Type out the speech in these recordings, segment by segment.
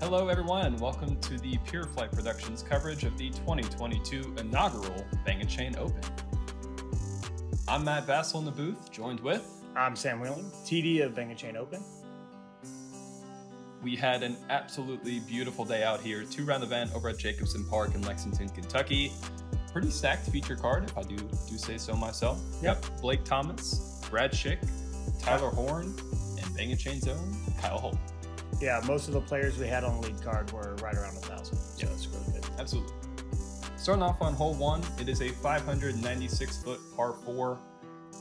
Hello, everyone. Welcome to the Pure Flight Productions coverage of the 2022 Inaugural Bang & Chain Open. I'm Matt Vassil in the booth, joined with... I'm Sam Wheeling, TD of Bang & Chain Open. We had an absolutely beautiful day out here. Two-round event over at Jacobson Park in Lexington, Kentucky. Pretty stacked feature card, if I do say so myself. Yep. Got Blake Thomas, Brad Schick, Tyler Horne, and Bang & Chain's own Kyle Holt. Yeah, most of the players we had on the lead card were right around 1,000, so it's really good. Absolutely. Starting off on hole one, it is a 596-foot par 4.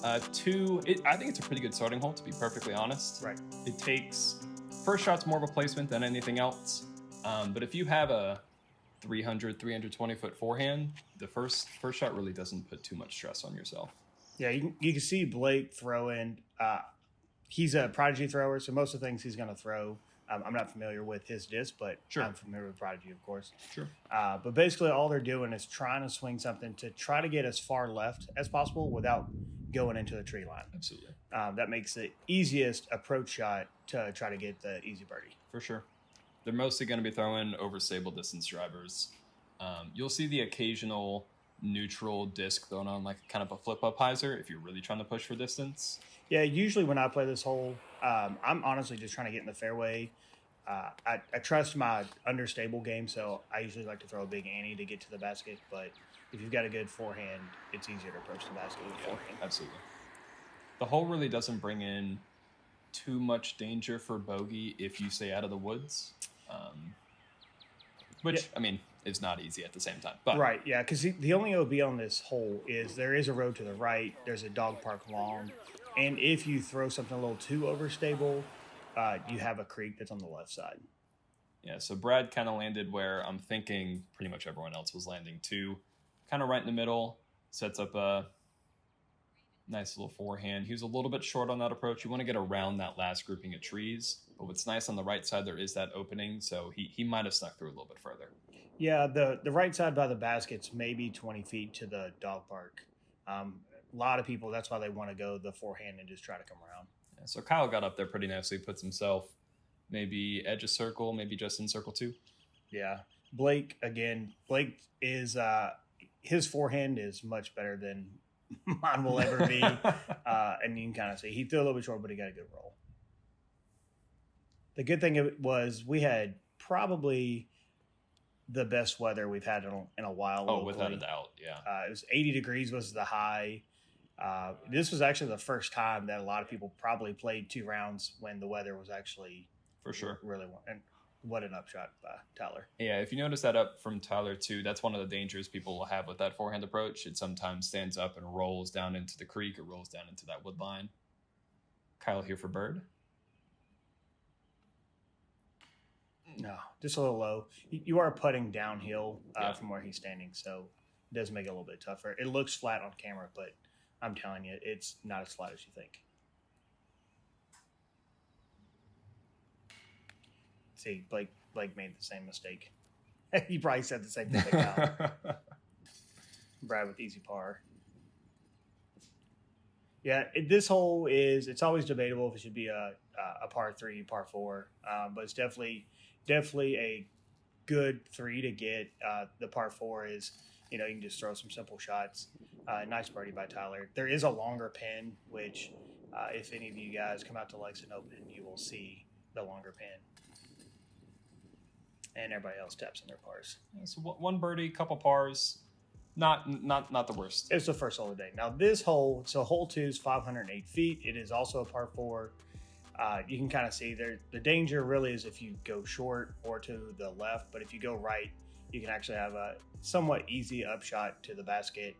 I think it's a pretty good starting hole, to be perfectly honest. Right. It takes... First shot's more of a placement than anything else. But if you have a 320-foot forehand, the first shot really doesn't put too much stress on yourself. Yeah, you can see Blake throwing. He's a prodigy thrower, so most of the things he's going to throw. I'm not familiar with his disc, but sure. I'm familiar with prodigy, of course. Sure. But basically all they're doing is trying to swing something to try to get as far left as possible without going into the tree line. Absolutely. That makes the easiest approach shot to try to get the easy birdie. For sure. They're mostly going to be throwing over stable distance drivers. You'll see the occasional neutral disc thrown on like kind of a flip-up hyzer if you're really trying to push for distance. Yeah, usually when I play this hole, I'm honestly just trying to get in the fairway. I trust my understable game, so I usually like to throw a big ante to get to the basket. But if you've got a good forehand, it's easier to approach the basket with forehand. Absolutely. The hole really doesn't bring in too much danger for bogey if you stay out of the woods, which, yeah. I mean, is not easy at the same time. But right, yeah, because the only OB on this hole is there is a road to the right, there's a dog park long, and if you throw something a little too overstable, you have a creek that's on the left side. Yeah, so Brad kind of landed where I'm thinking pretty much everyone else was landing too. Kind of right in the middle, sets up a nice little forehand. He was a little bit short on that approach. You want to get around that last grouping of trees, but what's nice on the right side, there is that opening, so he might have snuck through a little bit further. Yeah, the right side by the basket's maybe 20 feet to the dog park. A lot of people, that's why they want to go the forehand and just try to come around. Yeah, so Kyle got up there pretty nicely, puts himself maybe edge of circle, maybe just in circle 2. Yeah. Blake is, his forehand is much better than mine will ever be. And you can kind of see he threw a little bit short, but he got a good roll. The good thing was we had probably the best weather we've had in a while. Oh, without a doubt, yeah. It was 80 degrees was the high. This was actually the first time that a lot of people probably played 2 rounds when the weather was actually for sure really warm. And what an upshot by Tyler. Yeah, if you notice that up from Tyler too, that's one of the dangers people will have with that forehand approach. It sometimes stands up and rolls down into the creek or rolls down into that wood line. Kyle here for bird. No, just a little low. You are putting downhill from where he's standing, so it does make it a little bit tougher. It looks flat on camera, but I'm telling you, it's not as flat as you think. See, Blake made the same mistake. He probably said the same thing about Brad with easy par. Yeah, this hole it's always debatable if it should be a par 3, par 4, but it's definitely a good 3 to get. The par 4 is, you can just throw some simple shots. Nice birdie by Tyler. There is a longer pin, which if any of you guys come out to Lexington Open, you will see the longer pin. And everybody else taps in their pars. Yeah, so one birdie, couple pars, not the worst. It's the first hole of the day. Now this hole, so hole 2 is 508 feet. It is also a par 4. You can kind of see there. The danger really is if you go short or to the left, but if you go right, you can actually have a somewhat easy upshot to the basket.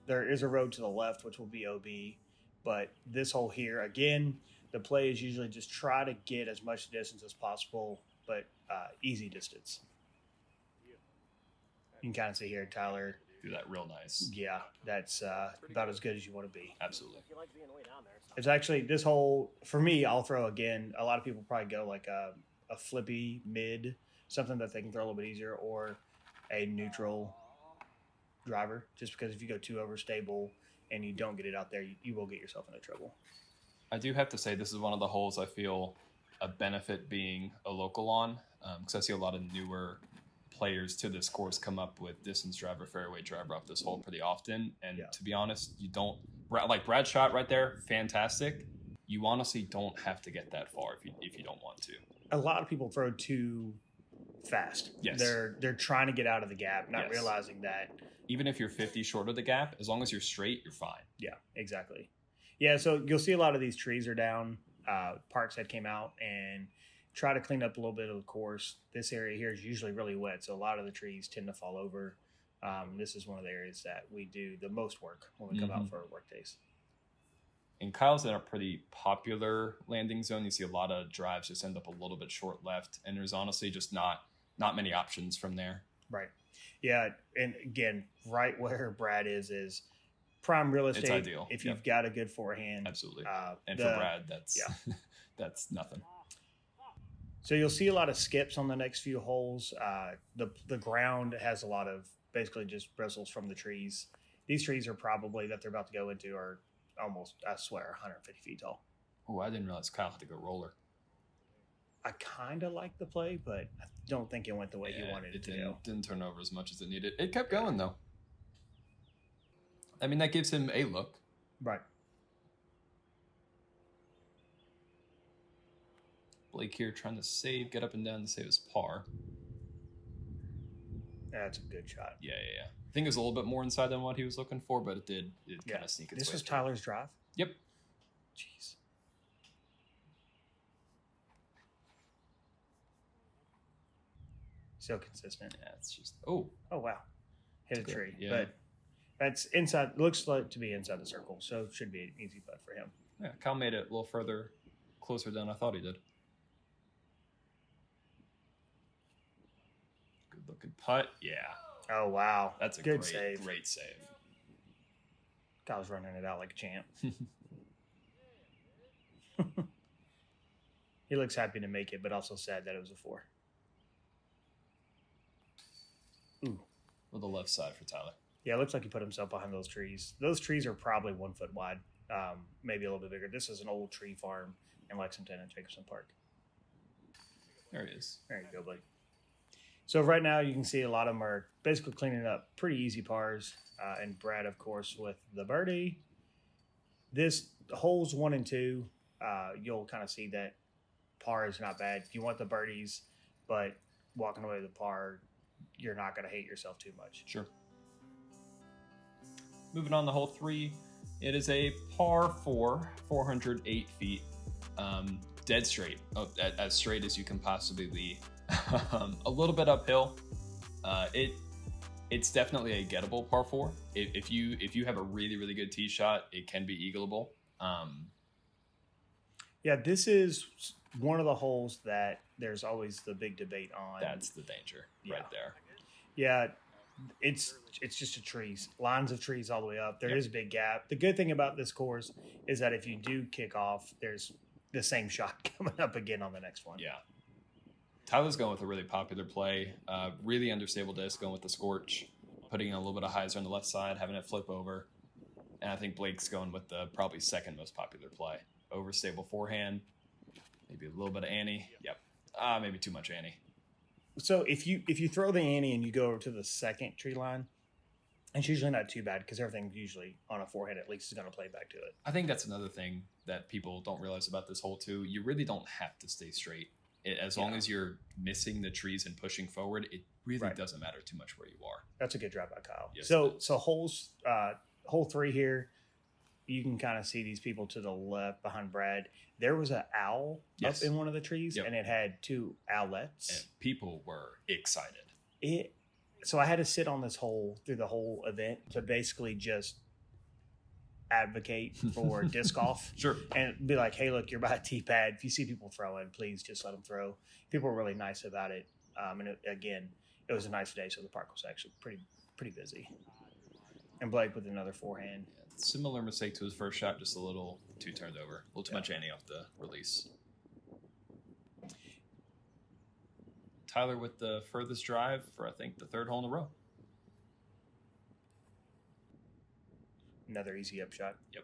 There is a road to the left, which will be OB, but this hole here, again, the play is usually just try to get as much distance as possible, but easy distance. You can kind of see here, Tyler. Do that real nice. Yeah, that's about as good as you want to be. Absolutely. It's actually, this hole, for me, I'll throw again. A lot of people probably go like a flippy mid, something that they can throw a little bit easier, or a neutral driver, just because if you go too overstable and you don't get it out there, you will get yourself into trouble. I do have to say this is one of the holes I feel a benefit being a local on, because I see a lot of newer players to this course come up with distance driver, fairway driver off this hole pretty often. And to be honest, you don't, like Brad's shot right there, fantastic. You honestly don't have to get that far if you don't want to. A lot of people throw too fast. Yes. They're trying to get out of the gap, not realizing that. Even if you're 50 short of the gap, as long as you're straight, you're fine. Yeah, exactly. Yeah, so you'll see a lot of these trees are down. Parks had came out and try to clean up a little bit of the course. This area here is usually really wet, so a lot of the trees tend to fall over. This is one of the areas that we do the most work when we come out for our work days. And Kyle's in a pretty popular landing zone. You see a lot of drives just end up a little bit short left, and there's honestly just not many options from there. Right. Yeah, and again, right where Brad is prime real estate. It's ideal if you've got a good forehand. Absolutely. And for Brad, that's that's nothing. So you'll see a lot of skips on the next few holes. The ground has a lot of basically just bristles from the trees. These trees are probably that they're about to go into are almost, I swear, 150 feet tall. Oh, I didn't realize Kyle had to go roller. I kind of like the play, but I don't think it went the way he wanted it to go. Didn't turn over as much as it needed. It kept going, though. I mean, that gives him a look. Right. Blake here trying to get up and down to save his par. That's a good shot. Yeah. I think it was a little bit more inside than what he was looking for, but it kind of sneak its way. This was Tyler's drive? Yep. Jeez. So consistent. Yeah, it's just oh wow, hit a tree. Yeah. But that's inside. Looks like to be inside the circle, so it should be an easy putt for him. Yeah, Kyle made it a little further, closer than I thought he did. Good looking putt. Yeah. Oh wow, That's a good great save. Great save. Kyle's running it out like a champ. He looks happy to make it, but also sad that it was a 4. Ooh. With the left side for Tyler. Yeah, it looks like he put himself behind those trees. Those trees are probably 1 foot wide, maybe a little bit bigger. This is an old tree farm in Lexington at Jacobson Park. There he is. There you go, buddy. So right now you can see a lot of them are basically cleaning up pretty easy pars. And Brad, of course, with the birdie. This holes 1 and 2, you'll kind of see that par is not bad. You want the birdies, but walking away with the par, you're not going to hate yourself too much. Sure. Moving on to hole 3. It is a par 4, 408 feet. Dead straight. As straight as you can possibly be. A little bit uphill. It's definitely a gettable par 4. If you have a really, really good tee shot, it can be eagleable. Yeah, this is one of the holes that there's always the big debate on. That's the danger right there. Yeah, it's just a trees, lines of trees all the way up. There is a big gap. The good thing about this course is that if you do kick off, there's the same shot coming up again on the next one. Yeah. Tyler's going with a really popular play. Really understable disc, going with the scorch, putting in a little bit of hyzer on the left side, having it flip over. And I think Blake's going with the probably second most popular play. Overstable forehand, maybe a little bit of ante. Yep. Maybe too much ante. So if you throw the ante and you go over to the second tree line, it's usually not too bad because everything usually on a forehand at least is going to play back to it. I think that's another thing that people don't realize about this hole too. You really don't have to stay straight. As long as you're missing the trees and pushing forward, it really doesn't matter too much where you are. That's a good drive by Kyle. Yes, so hole 3 here, you can kind of see these people to the left behind Brad. There was an owl up in one of the trees, and it had 2 owlets. And people were excited. So I had to sit on this hole through the whole event to basically just advocate for disc golf. Sure. And be like, hey, look, you're by a tee pad. If you see people throwing, please just let them throw. People were really nice about it. It was a nice day, so the park was actually pretty busy. And Blake with another forehand. Yeah, similar mistake to his first shot, just a little too turned over. A little too much ante off the release. Tyler with the furthest drive for, I think, the 3rd hole in a row. Another easy up shot. Yep.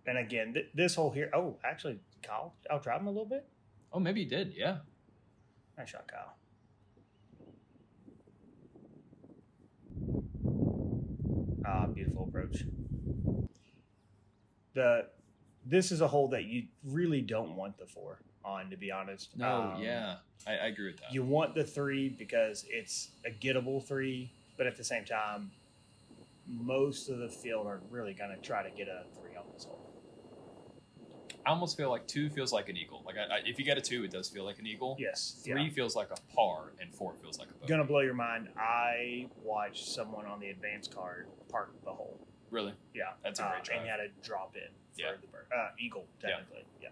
And again, this hole here. Oh, actually, Kyle, I'll drive him a little bit. Oh, maybe he did. Yeah. Nice shot, Kyle. Beautiful approach. This is a hole that you really don't want the 4 on, to be honest. No, yeah. I agree with that. You want the 3 because it's a gettable 3, but at the same time, most of the field are really going to try to get a 3 on this hole. I almost feel like 2 feels like an eagle. Like if you get a 2, it does feel like an eagle. Yes. 3 feels like a par, and 4 feels like a bogey. Gonna blow your mind. I watched someone on the advanced card park the hole. Really? Yeah, That's a great drive. And he had to drop in for the eagle, technically. Yeah.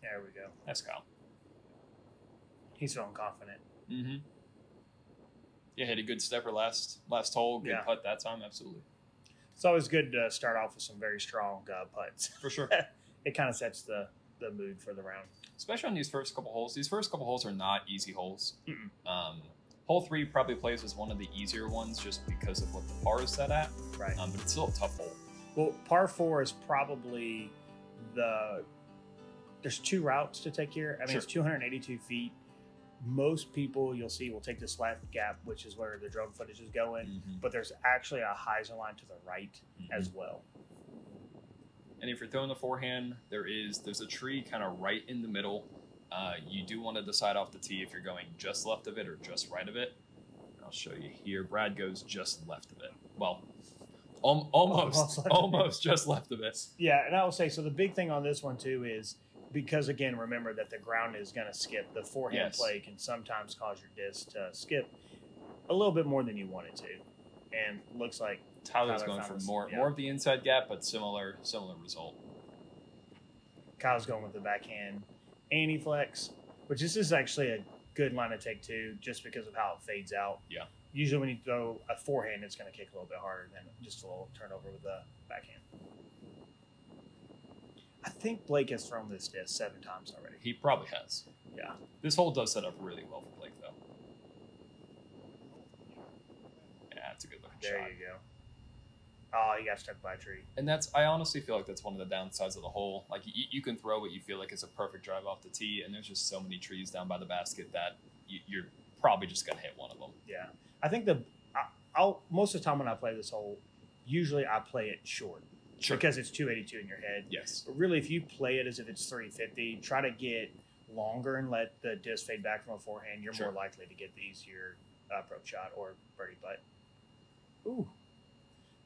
There we go. That's Kyle. He's feeling confident. Mm-hmm. Yeah, hit a good stepper last hole. Good putt that time. Absolutely. It's always good to start off with some very strong putts. For sure. It kind of sets the mood for the round. Especially on these first couple holes. These first couple holes are not easy holes. Hole 3 probably plays as one of the easier ones just because of what the par is set at. Right. But it's still a tough hole. Well, par 4 is probably there's 2 routes to take here. I mean, It's 282 feet. Most people you'll see will take this left gap, which is where the drone footage is going. But there's actually a hyzer line to the right as well. And if you're throwing the forehand, there's a tree kind of right in the middle. You do want to decide off the tee if you're going just left of it or just right of it. I'll show you here. Brad goes just left of it. Well, almost just left of it. Yeah, and I will say, so the big thing on this one too is, because again, remember that the ground is going to skip. The forehand play can sometimes cause your disc to skip a little bit more than you want it to. And looks like Tyler's going for more of the inside gap, but similar result. Kyle's going with the backhand anti-flex, which this is actually a good line to take too, just because of how it fades out. Yeah. Usually when you throw a forehand, it's going to kick a little bit harder than just a little turnover with the backhand. I think Blake has thrown this disc 7 times already. He probably has. Yeah. This hole does set up really well for Blake, though. Yeah, it's a good looking shot. There you go. Oh, he got stuck by a tree. And I honestly feel like that's one of the downsides of the hole. Like, you can throw what you feel like is a perfect drive off the tee, and there's just so many trees down by the basket that you're probably just going to hit one of them. Yeah. I think most of the time when I play this hole, usually I play it short. Sure. Because it's 282 in your head. Yes. But really, if you play it as if it's 350, try to get longer and let the disc fade back from a forehand. You're more likely to get the easier approach shot or birdie putt. Ooh.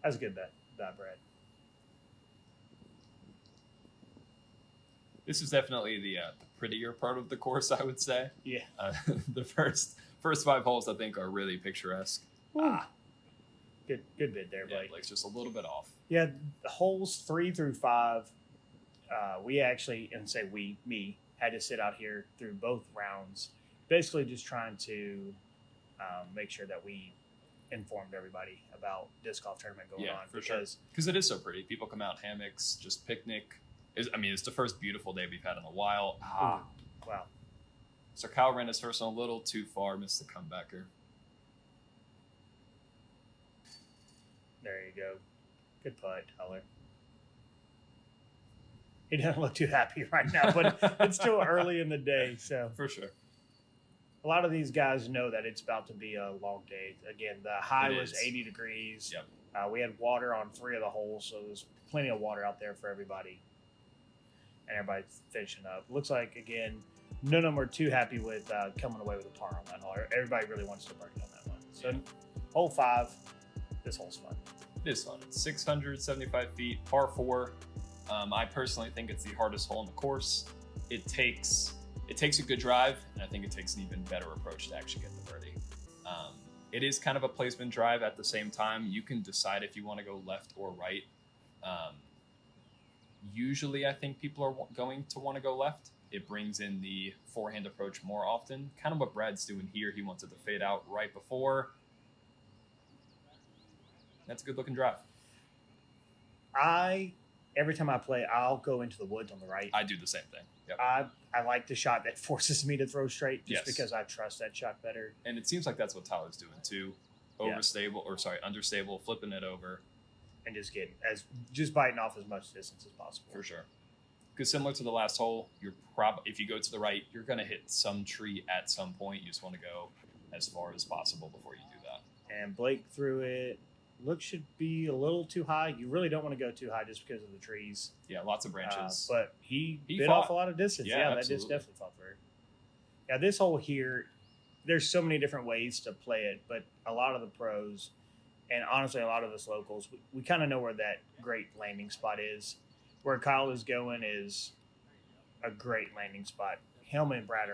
That's a good bet, Brad. This is definitely the prettier part of the course, I would say. Yeah. The first 5 holes, I think, are really picturesque. Good bid there, Blake. Yeah, Blake's just a little bit off. Yeah, the holes 3 through 5, we actually, me, had to sit out here through both rounds, basically just trying to make sure that we informed everybody about disc golf tournament going on. Because it is so pretty. People come out, hammocks, just picnic. It's the first beautiful day we've had in a while. Wow. So Kyle ran his first one a little too far, missed the comebacker. There you go. Good putt, Tyler. He doesn't look too happy right now, but it's still early in the day. So for sure. A lot of these guys know that it's about to be a long day. Again, the high was 80 degrees. Yep. We had water on 3 of the holes, so there's plenty of water out there for everybody. And everybody's finishing up. Looks like, again, none of them are too happy with coming away with a par on that hole. Everybody really wants to birdie on that one. So hole 5, this hole's fun. It is fun. It's 675 feet, par 4. I personally think it's the hardest hole in the course. It takes a good drive, and I think it takes an even better approach to actually get the birdie. It is kind of a placement drive at the same time. You can decide if you want to go left or right. Usually, I think people are going to want to go left. It brings in the forehand approach more often. Kind of what Brad's doing here. He wants it to fade out right before. That's a good-looking drive. Every time I play, I'll go into the woods on the right. I do the same thing. Yep. I like the shot that forces me to throw straight just because I trust that shot better. And it seems like that's what Tyler's doing too. Understable, flipping it over. And just biting off as much distance as possible. For sure. Because similar to the last hole, if you go to the right, you're going to hit some tree at some point. You just want to go as far as possible before you do that. And Blake threw it. Look should be a little too high. You really don't want to go too high just because of the trees. Yeah, lots of branches. But he bit off a lot of distance. Yeah, that disc definitely fought through. Yeah, this hole here, there's so many different ways to play it, but a lot of the pros, and honestly a lot of us locals, we kind of know where that great landing spot is. Where Kyle is going is a great landing spot. Helmet and Brad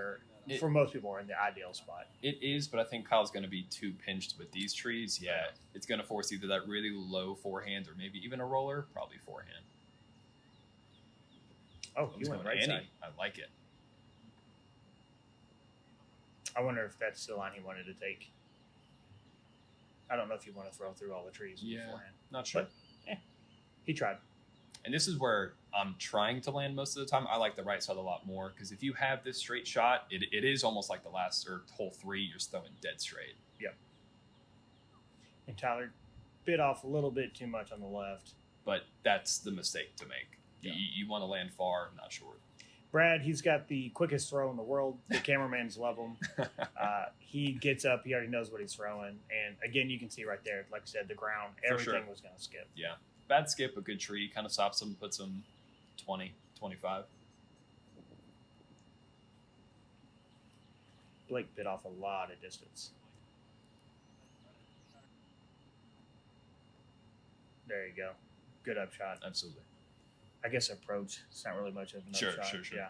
for most people, are in the ideal spot. It is, but I think Kyle's going to be too pinched with these trees. Yeah, it's going to force either that really low forehand or maybe even a roller, probably forehand. Oh, he went right side. I like it. I wonder if that's the line he wanted to take. I don't know if you want to throw through all the trees beforehand. Not sure. But, he tried. And this is where I'm trying to land most of the time. I like the right side a lot more because if you have this straight shot, it is almost like the last or hole 3, you're throwing dead straight. Yep. And Tyler bit off a little bit too much on the left. But that's the mistake to make. Yeah. You want to land far, not short. Brad, he's got the quickest throw in the world. The cameramans love him. He gets up. He already knows what he's throwing. And, again, you can see right there, like I said, the ground, everything was going to skip. Yeah. Bad skip, a good tree. Kind of stops him, puts him 20, 25. Blake bit off a lot of distance. There you go. Good upshot. Absolutely. I guess approach. It's not really much of an upshot. Sure. Yeah.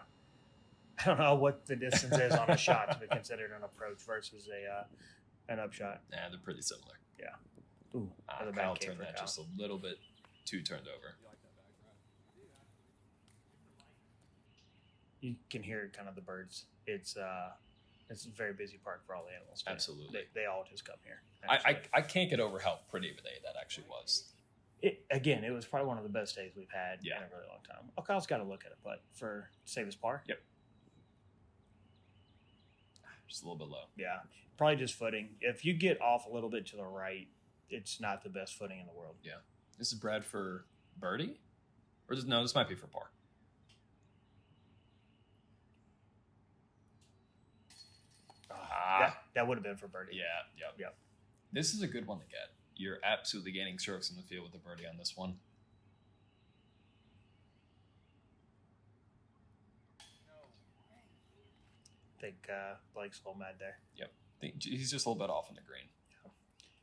I don't know what the distance is on a shot to be considered an approach versus an upshot. Yeah, they're pretty similar. Yeah. Ooh, Kyle turned that just a little bit too turned over. You can hear kind of the birds. It's a very busy park for all the animals. Absolutely. They all just come here. I can't get over how pretty of a day that actually was. It was probably one of the best days we've had in a really long time. Oh, Kyle's got to look at it, but to save his par? Yep. Just a little bit low. Yeah. Probably just footing. If you get off a little bit to the right, it's not the best footing in the world. Yeah. This is Brad for birdie? No, this might be for par. That would have been for birdie. Yeah. Yep. This is a good one to get. You're absolutely gaining strokes in the field with the birdie on this one. I think Blake's a little mad there. Yep. He's just a little bit off on the green.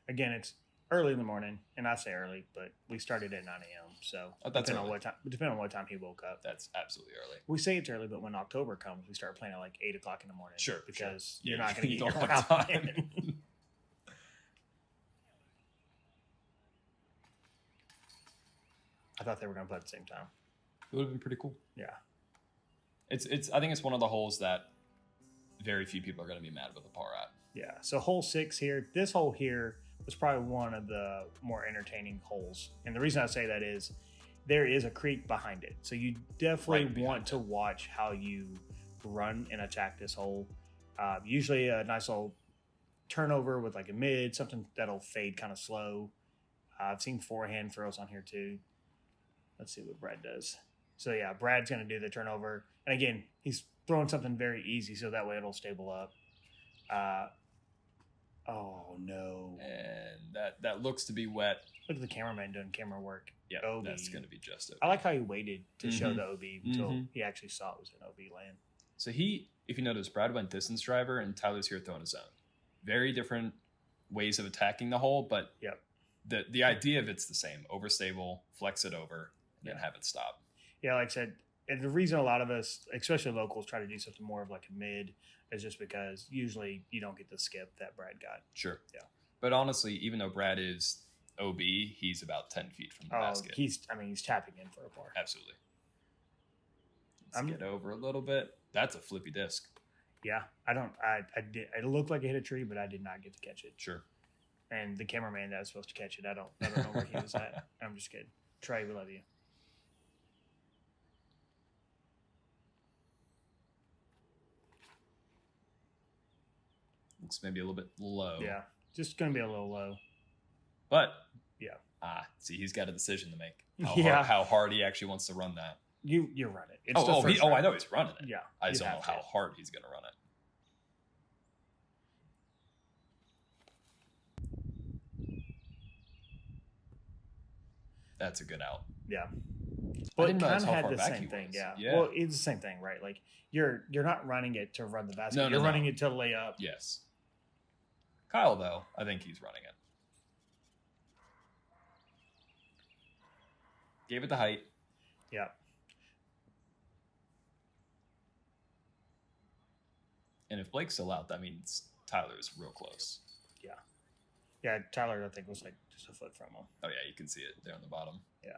Again, it's early in the morning, and I say early, but we started at 9 a.m. So depending on what time he woke up, that's absolutely early. We say it's early, but when October comes, we start playing at like 8 o'clock in the morning. Sure, because you're not going to get your round time. I thought they were going to play at the same time. It would have been pretty cool. Yeah. I think it's one of the holes that very few people are going to be mad with a par at. Yeah. So hole 6 here. This hole here was probably one of the more entertaining holes. And the reason I say that is there is a creek behind it. So you definitely want to watch how you run and attack this hole. Usually a nice little turnover with like a mid, something that'll fade kind of slow. I've seen forehand throws on here too. Let's see what Brad does. So yeah, Brad's going to do the turnover. And again, he's throwing something very easy so that way it'll stable up. Oh no. And that looks to be wet. Look at the cameraman doing camera work. Yeah, that's going to be just OB. I like how he waited to show the OB until he actually saw it was an OB land. So if you notice, Brad went distance driver and Tyler's here throwing his own. Very different ways of attacking the hole, but the idea of it's the same. Overstable, flex it over, and then have it stop. Yeah, like I said, and the reason a lot of us, especially locals, try to do something more of like a mid is just because usually you don't get the skip that Brad got. Sure. Yeah. But honestly, even though Brad is OB, he's about 10 feet from the basket. He's tapping in for a par. Absolutely. Let's get over a little bit. That's a flippy disc. Yeah. It looked like it hit a tree, but I did not get to catch it. Sure. And the cameraman that was supposed to catch it, I don't know where he was at. I'm just kidding. Trey, we love you. Looks maybe a little bit low. Yeah, just going to be a little low. But yeah, see, he's got a decision to make. How hard he actually wants to run that. You run it. It's I know he's running it. Yeah, I just don't know how hard he's going to run it. That's a good out. Yeah. But it kind of had the same thing. Yeah. Well, it's the same thing, right? Like you're not running it to run the basket. You're running it to lay up. Yes. Kyle, though, I think he's running it. Gave it the height. Yeah. And if Blake's still out, that means Tyler's real close. Yeah. Yeah, Tyler, I think, was like just a foot from him. Oh, yeah, you can see it there on the bottom. Yeah.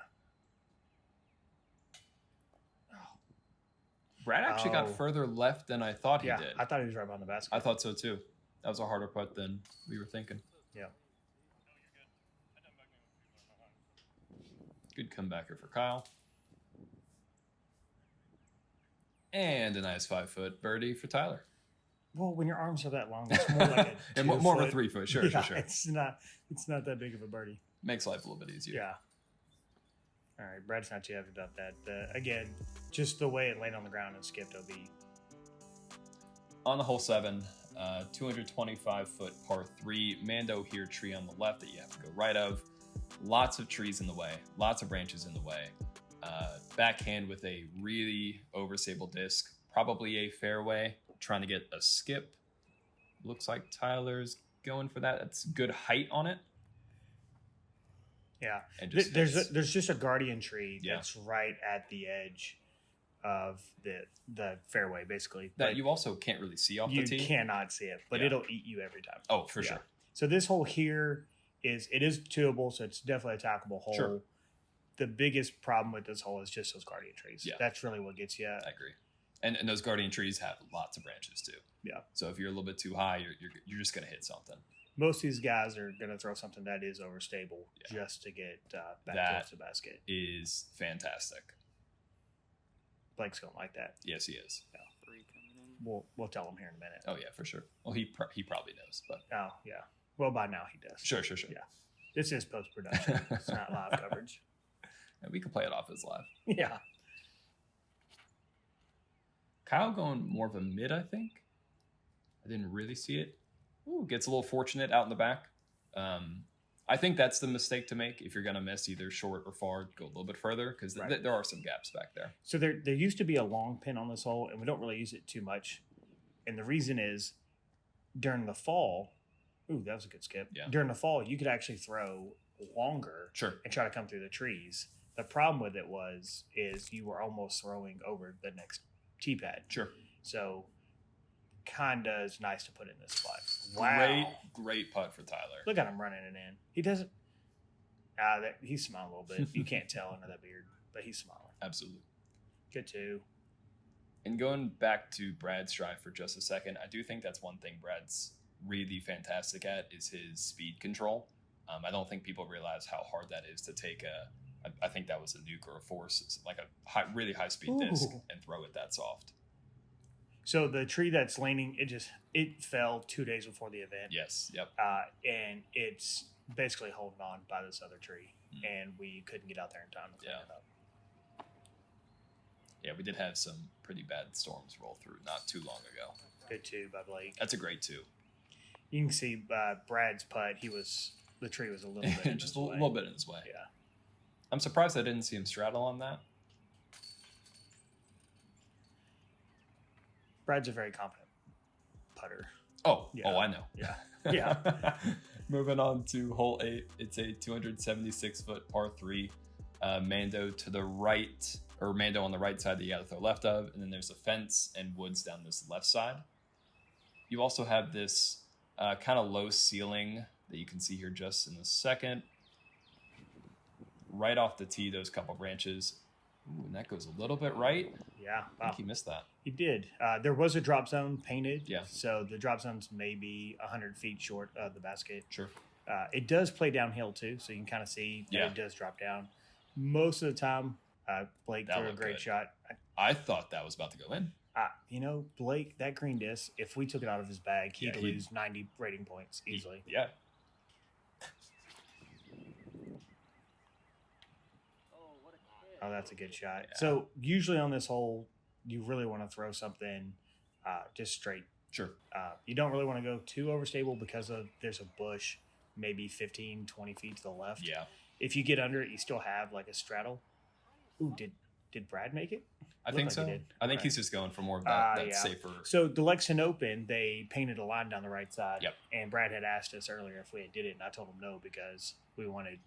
Brad actually got further left than I thought he did. I thought he was right behind the basket. I thought so, too. That was a harder putt than we were thinking. Yeah. Good comebacker for Kyle. And a nice 5-foot birdie for Tyler. Well, when your arms are that long, it's more like a more of a 3-foot. Sure. It's not that big of a birdie. Makes life a little bit easier. Yeah. All right, Brad's not too happy about that. Again, just the way it landed on the ground and skipped OB. On the hole 7, 225-foot par 3. Mando here, tree on the left that you have to go right of. Lots of trees in the way. Lots of branches in the way. Backhand with a really overstable disc. Probably a fairway. Trying to get a skip. Looks like Tyler's going for that. That's good height on it. Yeah, there's just a guardian tree that's right at the edge of the fairway, basically. That you also can't really see off the tee. You cannot see it, but it'll eat you every time. Oh, for sure. So this hole here is twoable, so it's definitely a tackable hole. Sure. The biggest problem with this hole is just those guardian trees. Yeah, that's really what gets you. I agree. And those guardian trees have lots of branches too. Yeah. So if you're a little bit too high, you're just gonna hit something. Most of these guys are going to throw something that is overstable just to get back towards the basket. Is fantastic. Blake's going to like that. Yes, he is. Yeah. We'll tell him here in a minute. Oh, yeah, for sure. Well, he probably knows. But oh, yeah. Well, by now he does. Sure. Yeah. This is post-production. It's not live coverage. And we can play it off as live. Yeah. Kyle going more of a mid, I think. I didn't really see it. Ooh, gets a little fortunate out in the back. I think that's the mistake to make if you're going to miss either short or far. Go a little bit further because there are some gaps back there. So there used to be a long pin on this hole, and we don't really use it too much. And the reason is during the fall, ooh, that was a good skip. Yeah. During the fall, you could actually throw longer and try to come through the trees. The problem with it is you were almost throwing over the next tee pad. Sure. So kinda is nice to put in this spot. Wow. Great putt for Tyler. Look at him running it in. He doesn't he's smiling a little bit. You can't tell under that beard, but he's smiling. Absolutely. Good too. And going back to Brad's drive for just a second, I do think that's one thing Brad's really fantastic at is his speed control. I don't think people realize how hard that is to take I think that was a nuke or a force, like a really high speed disc and throw it that soft. So the tree that's leaning, it fell 2 days before the event. Yes. Yep. And it's basically holding on by this other tree, and we couldn't get out there in time to clean it up. Yeah, we did have some pretty bad storms roll through not too long ago. Good two by Blake. That's a great two. You can see Brad's putt. The tree was a little bit just a little bit in his way. Yeah. I'm surprised I didn't see him straddle on that. Brad's a very confident putter. Oh, I know. Yeah. Yeah. Moving on to hole 8. It's a 276-foot par 3. Mando to the right, or Mando on the right side that you got to throw left of, and then there's a fence and woods down this left side. You also have this kind of low ceiling that you can see here just in a second. Right off the tee, those couple branches. Ooh, and that goes a little bit right. Yeah. I think he missed that. He did. There was a drop zone painted. Yeah. So the drop zone's maybe 100 feet short of the basket. Sure. It does play downhill too, so you can kind of see that it does drop down. Most of the time, Blake threw a great shot. I thought that was about to go in. Blake, that green disc, if we took it out of his bag, he'd lose 90 rating points easily. Yeah. Oh, that's a good shot. Yeah. So usually on this hole, you really want to throw something just straight. Sure. You don't really want to go too overstable because there's a bush maybe 15, 20 feet to the left. Yeah. If you get under it, you still have like a straddle. Ooh, did Brad make it? I think so. He did. I think Right. he's just going for more of that Yeah. safer. So the Lexington Open, they painted a line down the right side. Yep. And Brad had asked us earlier if we did it, and I told him no because we wanted,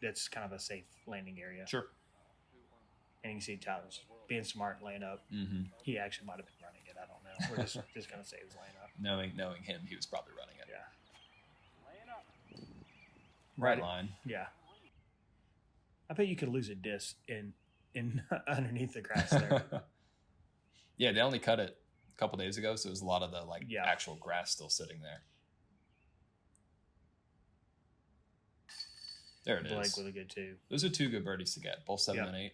that's kind of a safe landing area. Sure. And you can see Tyler's being smart, laying up. Mm-hmm. He actually might have been running it. I don't know. We're just gonna say he was laying up. Knowing him, he was probably running it. Yeah. Right line. Yeah. I bet you could lose a disc in underneath the grass there. Yeah, they only cut it a couple days ago, so there's a lot of the Yeah. actual grass still sitting there. There it is. Blake with a good two. Those are 2 good birdies to get, both 7 Yeah. and 8.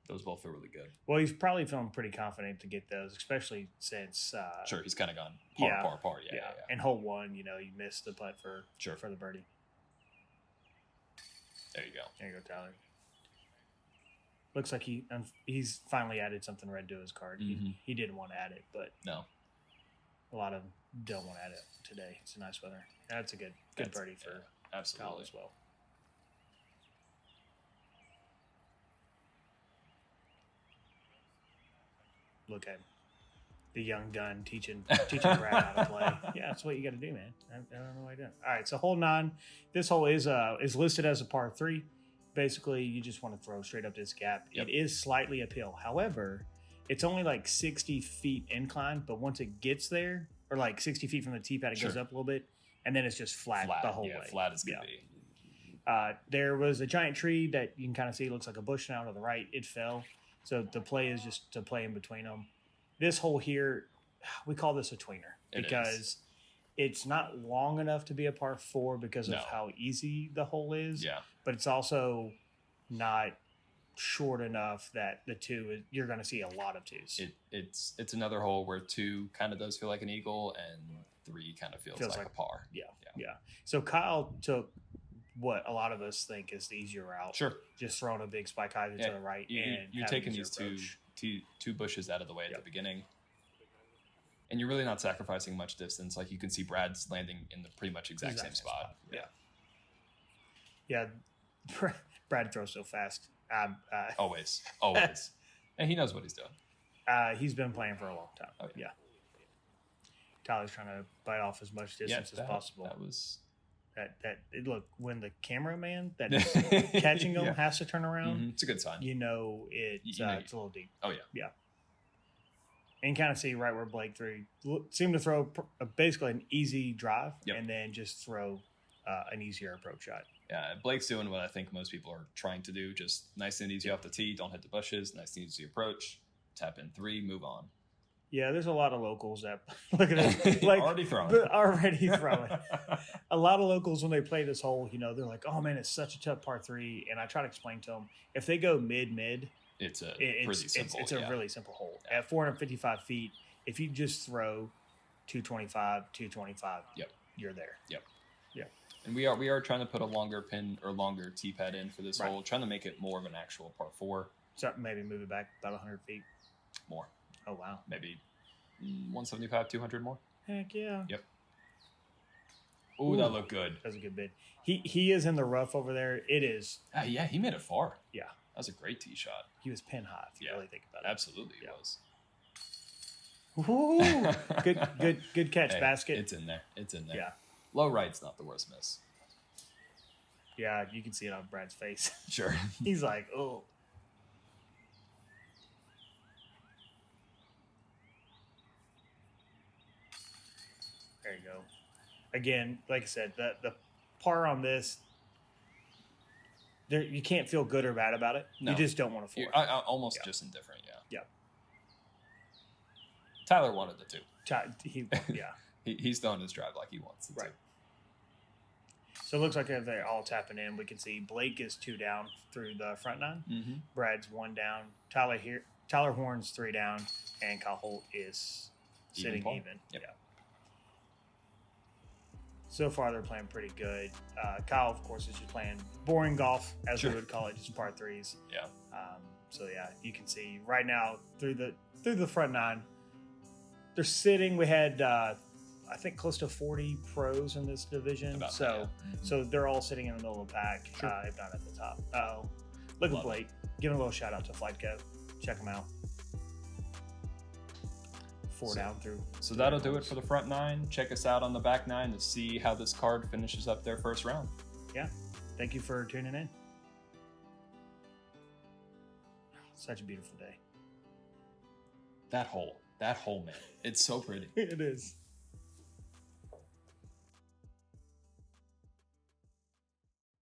Those both feel really good. Well, he's probably feeling pretty confident to get those, especially since Sure, he's kind of gone yeah. par. Yeah. And hole 1, you missed the putt for the birdie. There you go. There you go, Tyler. Looks like he's finally added something red to his card. Mm-hmm. He didn't want to add it, but No. a lot of them don't want to add it today. It's a nice weather. That's a good birdie for Kyle absolutely as well. Look at him. The young gun teaching Brad how to play. Yeah, that's what you got to do, man. I don't know what I do. All right, so hole 9. This hole is listed as a par 3. Basically, you just want to throw straight up this gap. Yep. It is slightly uphill. However, it's only like 60 feet incline, but once it gets there, or like 60 feet from the tee pad, it goes up a little bit, and then it's just flat the whole way. Flat as can be. There was a giant tree that you can kind of see looks like a bush now to the right. It fell. So the play is just to play in between them. This hole here, we call this a tweener because it's not long enough to be a par 4 because of how easy the hole is. Yeah. But it's also not short enough that the 2 you're going to see a lot of 2s. It's another hole where 2 kind of does feel like an eagle and 3 kind of feels like a par. Yeah. So Kyle took what a lot of us think is the easier route. Sure. Just throwing a big spike hyzer to the right. You're taking these two bushes out of the way at the beginning. And you're really not sacrificing much distance. Like you can see Brad's landing in the pretty much exact same spot. Yeah. Brad throws so fast. Always. And he knows what he's doing. He's been playing for a long time. Oh, yeah. Tyler's trying to bite off as much distance as possible. That was look, when the cameraman that is catching him has to turn around, it's a good sign. It's a little deep. Oh yeah. And kind of see right where Blake seemed to throw basically an easy drive and then just throw an easier approach shot. Yeah, Blake's doing what I think most people are trying to do. Just nice and easy off the tee. Don't hit the bushes. Nice and easy approach. Tap in 3, move on. Yeah, there's a lot of locals that look at this. Like, already throwing. A lot of locals when they play this hole, they're like, "Oh man, it's such a tough par 3." And I try to explain to them if they go mid, it's pretty simple. It's a really simple hole at 455 feet. If you just throw 225, you're there. Yep. Yeah. And we are trying to put a longer pin or longer tee pad in for this hole, trying to make it more of an actual par 4. So maybe move it back about 100 feet. More. Oh, wow. Maybe 175, 200 more. Heck yeah. Yep. Ooh, that looked good. That's a good bid. He is in the rough over there. It is. Yeah, he made it far. Yeah. That was a great tee shot. He was pin high, if you really think about it. Absolutely, he was. Ooh, good catch, basket. It's in there. Yeah. Low right's not the worst miss. Yeah, you can see it on Brad's face. Sure. He's like, oh. There you go. Again, like I said, the par on this, you can't feel good or bad about it. No. You just don't want to force. Almost just indifferent, Yeah. Tyler wanted the 2. Yeah. He's throwing his drive like he wants it to. So it looks like they're all tapping in. We can see Blake is 2 down through the front 9. Mm-hmm. Brad's 1 down. Tyler Horne's 3 down, and Kyle Holt is sitting even. Yep. Yeah. So far, they're playing pretty good. Kyle, of course, is just playing boring golf, as we would call it, just par 3s. Yeah. So yeah, you can see right now through the front 9, they're sitting. We had I think close to 40 pros in this division. About So that, yeah. so they're all sitting in the middle of the pack, if not at the top. Oh, look at Blake. Giving a little shout out to FlightCo. Check them out. 4 down through. So that'll do it for the front 9. Check us out on the back 9 to see how this card finishes up their first round. Yeah. Thank you for tuning in. Such a beautiful day. That hole, man. It's so pretty. It is.